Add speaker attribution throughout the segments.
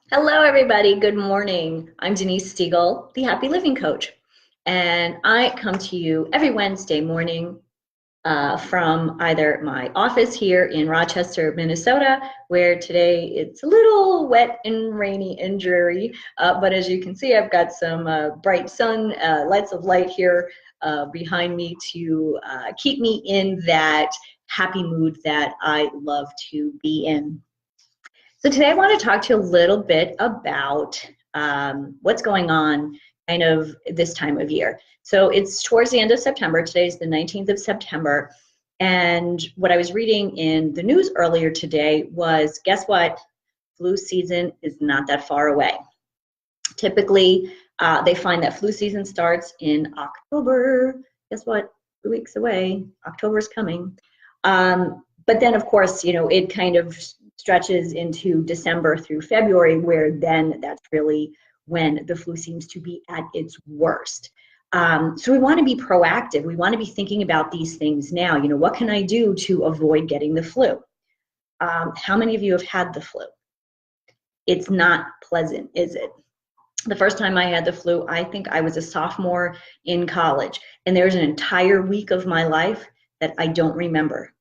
Speaker 1: Hello, everybody. Good morning. I'm Denise Stiegel, the Happy Living Coach, and I come to you every Wednesday morning from either my office here in Rochester, Minnesota, where today it's a little wet and rainy and dreary, but as you can see, I've got some bright sun, lights of light here behind me to keep me in that happy mood that I love to be in. So today I want to talk to you a little bit about what's going on kind of this time of year. So it's towards the end of September. Today's the 19th of September. And what I was reading in the news earlier today was, guess what? Flu season is not that far away. Typically, they find that flu season starts in October. Guess what? 2 weeks away. October's coming. But then, of course, it kind of stretches into December through February, where then that's really when the flu seems to be at its worst. So we want to be proactive. We want to be thinking about these things now. What can I do to avoid getting the flu? How many of you have had the flu? It's not pleasant, is it? The first time I had the flu, I think I was a sophomore in college, and there's an entire week of my life that I don't remember.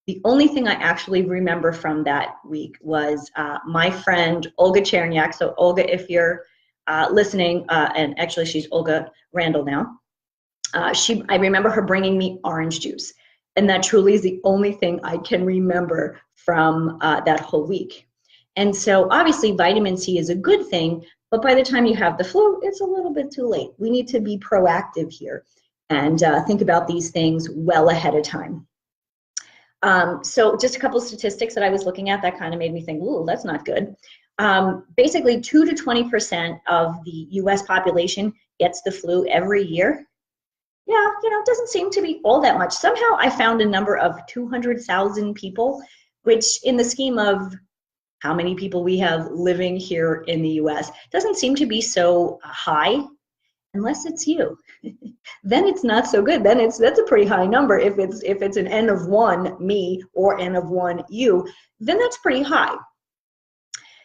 Speaker 1: The only thing I actually remember from that week was my friend Olga Cherniak. So Olga, if you're listening, and actually she's Olga Randall now, I remember her bringing me orange juice. And that truly is the only thing I can remember from that whole week. And so obviously vitamin C is a good thing, but by the time you have the flu, it's a little bit too late. We need to be proactive here and think about these things well ahead of time. So just a couple of statistics that I was looking at that kind of made me think, ooh, that's not good. Basically, 2 to 20% of the US population gets the flu every year. Yeah, it doesn't seem to be all that much. Somehow I found a number of 200,000 people, which in the scheme of how many people we have living here in the US doesn't seem to be so high unless it's you. Then it's not so good. Then that's a pretty high number. If it's an N of 1 me or N of 1 you, then that's pretty high.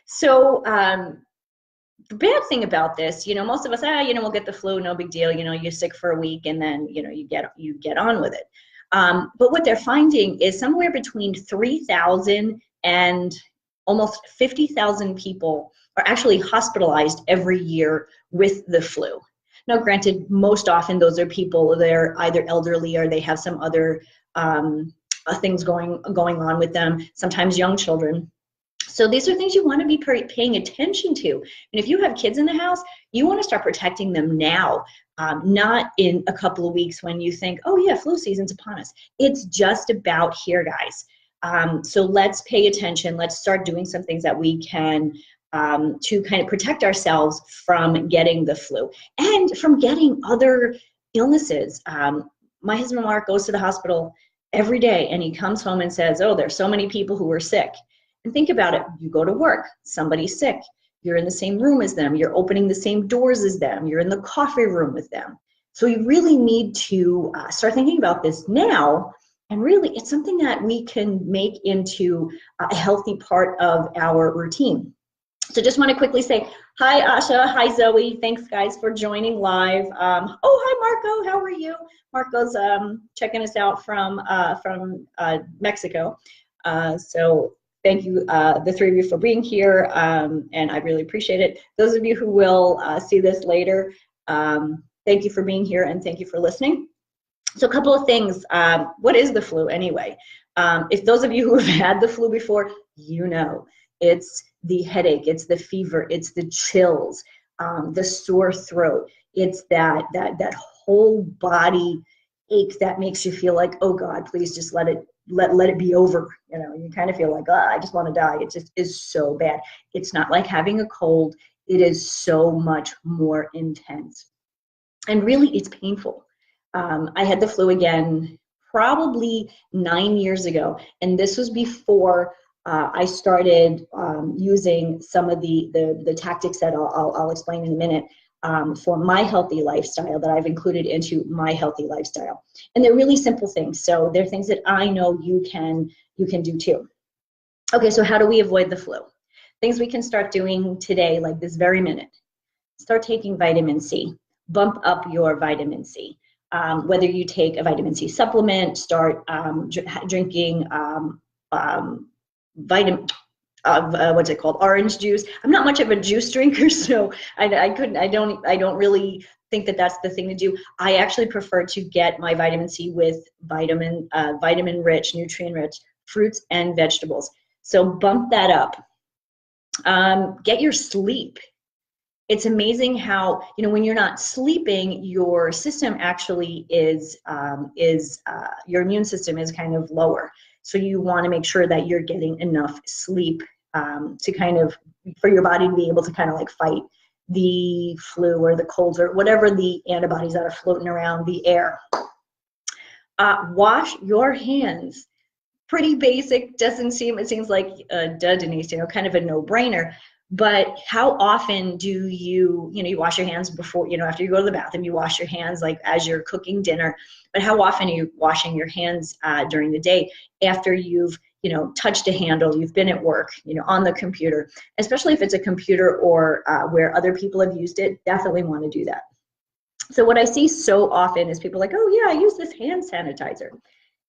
Speaker 1: So the bad thing about this, most of us, we'll get the flu, no big deal. You're sick for a week and then you get on with it. But what they're finding is somewhere between 3,000 and almost 50,000 people are actually hospitalized every year with the flu. Now, granted, most often those are people, they're either elderly or they have some other things going on with them, sometimes young children. So these are things you want to be paying attention to. And if you have kids in the house, you want to start protecting them now, not in a couple of weeks when you think, oh yeah, flu season's upon us. It's just about here, guys. So let's pay attention. Let's start doing some things that we can to kind of protect ourselves from getting the flu and from getting other illnesses. My husband Mark goes to the hospital every day and he comes home and says, oh, there's so many people who are sick. And think about it. You go to work, somebody's sick. You're in the same room as them. You're opening the same doors as them. You're in the coffee room with them. So you really need to start thinking about this now. And really, it's something that we can make into a healthy part of our routine. So just want to quickly say, hi, Asha. Hi, Zoe. Thanks, guys, for joining live. Oh, hi, Marco. How are you? Marco's checking us out from Mexico. So thank you, the three of you, for being here, and I really appreciate it. Those of you who will see this later, thank you for being here, and thank you for listening. So a couple of things. What is the flu anyway? If those of you who have had the flu before, it's the headache, it's the fever, it's the chills, the sore throat. It's that whole body ache that makes you feel like, oh God, please just let it be over. You kind of feel like, I just want to die. It just is so bad. It's not like having a cold. It is so much more intense. And really, it's painful. I had the flu again probably 9 years ago, and this was before I started using some of the tactics that I'll explain in a minute for my healthy lifestyle that I've included into my healthy lifestyle. And they're really simple things. So they're things that I know you can do too. Okay, so how do we avoid the flu? things we can start doing today, like this very minute. Start taking vitamin C. Bump up your vitamin C. Whether you take a vitamin C supplement, start drinking vitamin, what's it called? Orange juice. I'm not much of a juice drinker, so I don't really think that that's the thing to do. I actually prefer to get my vitamin C with vitamin rich, nutrient rich fruits and vegetables. So bump that up. Get your sleep. It's amazing how, when you're not sleeping, your system actually your immune system is kind of lower. So you want to make sure that you're getting enough sleep for your body to be able to kind of like fight the flu or the colds or whatever the antibodies that are floating around the air. Wash your hands. Pretty basic, it seems like, duh, Denise, kind of a no-brainer. But how often do you wash your hands before, after you go to the bathroom, you wash your hands like as you're cooking dinner, but how often are you washing your hands during the day after you've, touched a handle, you've been at work, on the computer, especially if it's a computer or where other people have used it, definitely want to do that. So what I see so often is people like, oh yeah, I use this hand sanitizer.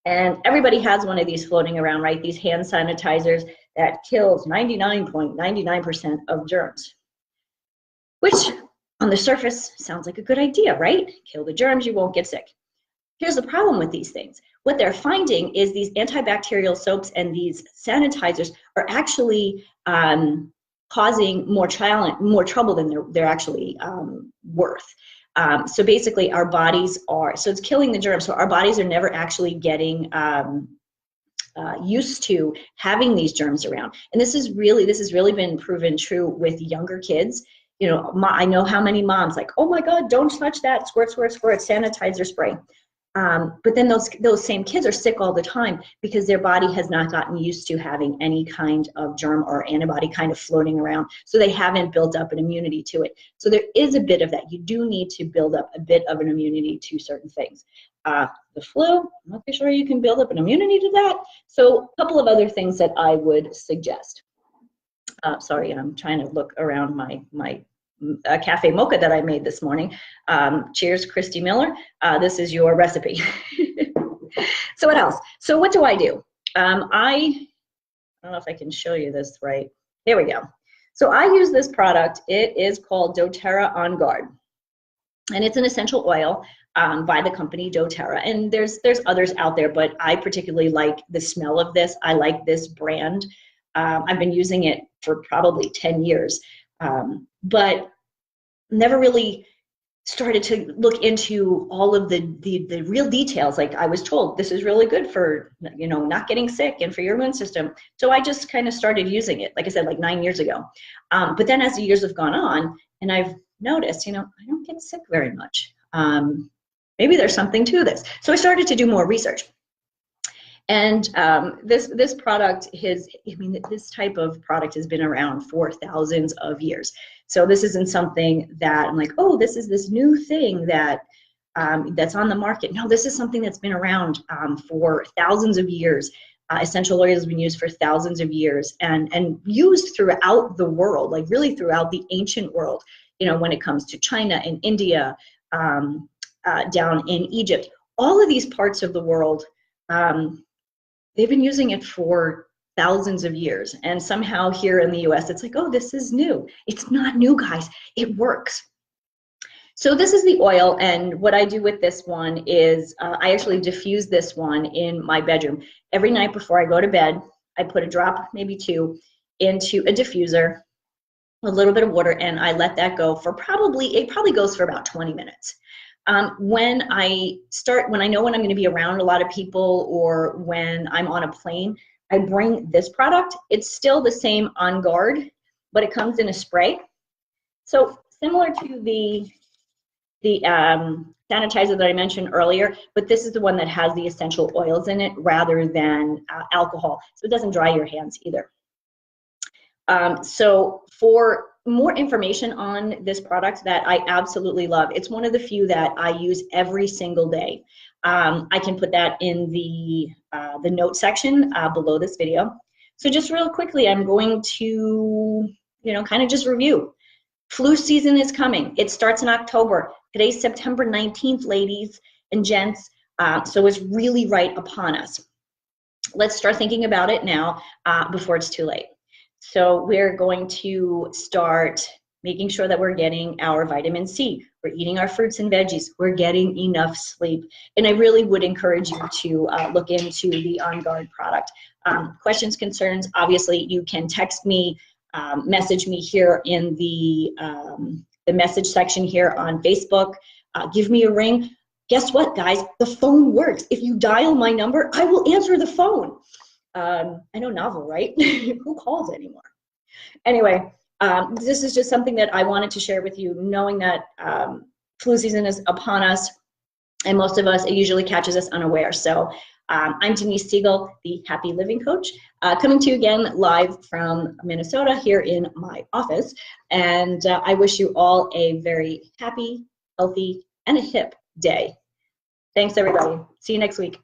Speaker 1: And everybody has one of these floating around, right? These hand sanitizers that kills 99.99% of germs, which on the surface sounds like a good idea, right? Kill the germs, you won't get sick. Here's the problem with these things. What they're finding is these antibacterial soaps and these sanitizers are actually causing more trouble than they're actually worth. So basically our bodies so it's killing the germs, so our bodies are never actually getting used to having these germs around. And this has really been proven true with younger kids. I know how many moms like, oh my God, don't touch that, squirt, squirt, squirt, sanitizer spray. But then those same kids are sick all the time because their body has not gotten used to having any kind of germ or antibody kind of floating around. So they haven't built up an immunity to it. So there is a bit of that. You do need to build up a bit of an immunity to certain things. The flu, I'm not sure you can build up an immunity to that. So a couple of other things that I would suggest. Sorry, I'm trying to look around my cafe mocha that I made this morning. Cheers, Christy Miller. This is your recipe. So what else? So what do? I don't know if I can show you this right. There we go. So I use this product. It is called doTERRA On Guard. And it's an essential oil by the company doTERRA. And there's others out there, but I particularly like the smell of this. I like this brand. I've been using it for probably 10 years. But never really started to look into all of the real details. Like I was told, this is really good for, not getting sick and for your immune system. So I just kind of started using it, like I said, like 9 years ago. But then as the years have gone on, and I've noticed, I don't get sick very much. Maybe there's something to this. So I started to do more research. And this product this type of product has been around for thousands of years. So this isn't something that I'm like, oh, this is this new thing that that's on the market. No, this is something that's been around for thousands of years. Essential oil has been used for thousands of years and used throughout the world, like really throughout the ancient world. When it comes to China and India, down in Egypt, all of these parts of the world. They've been using it for thousands of years. And somehow here in the US, it's like, oh, this is new. It's not new, guys. It works. So this is the oil. And what I do with this one is I actually diffuse this one in my bedroom. Every night before I go to bed, I put a drop, maybe two, into a diffuser, a little bit of water, and I let that go for it probably goes for about 20 minutes. When I know when I'm going to be around a lot of people or when I'm on a plane, I bring this product. It's still the same On Guard, but it comes in a spray. So similar to the sanitizer that I mentioned earlier, but this is the one that has the essential oils in it rather than alcohol. So it doesn't dry your hands either. So for more information on this product that I absolutely love, it's one of the few that I use every single day. I can put that in the note section below this video. So just real quickly, I'm going to, kind of just review. Flu season is coming. It starts in October. Today's September 19th, ladies and gents, so it's really right upon us. Let's start thinking about it now before it's too late. So we're going to start making sure that we're getting our vitamin C. We're eating our fruits and veggies. We're getting enough sleep. And I really would encourage you to look into the On Guard product. Questions, concerns, obviously you can text me, message me here in the message section here on Facebook. Give me a ring. Guess what, guys? The phone works. If you dial my number, I will answer the phone. I know, novel, right? Who calls anymore? Anyway, this is just something that I wanted to share with you, knowing that flu season is upon us, and most of us, it usually catches us unaware. So I'm Denise Siegel, the Happy Living Coach, coming to you again live from Minnesota here in my office. And I wish you all a very happy, healthy, and a hip day. Thanks, everybody. See you next week.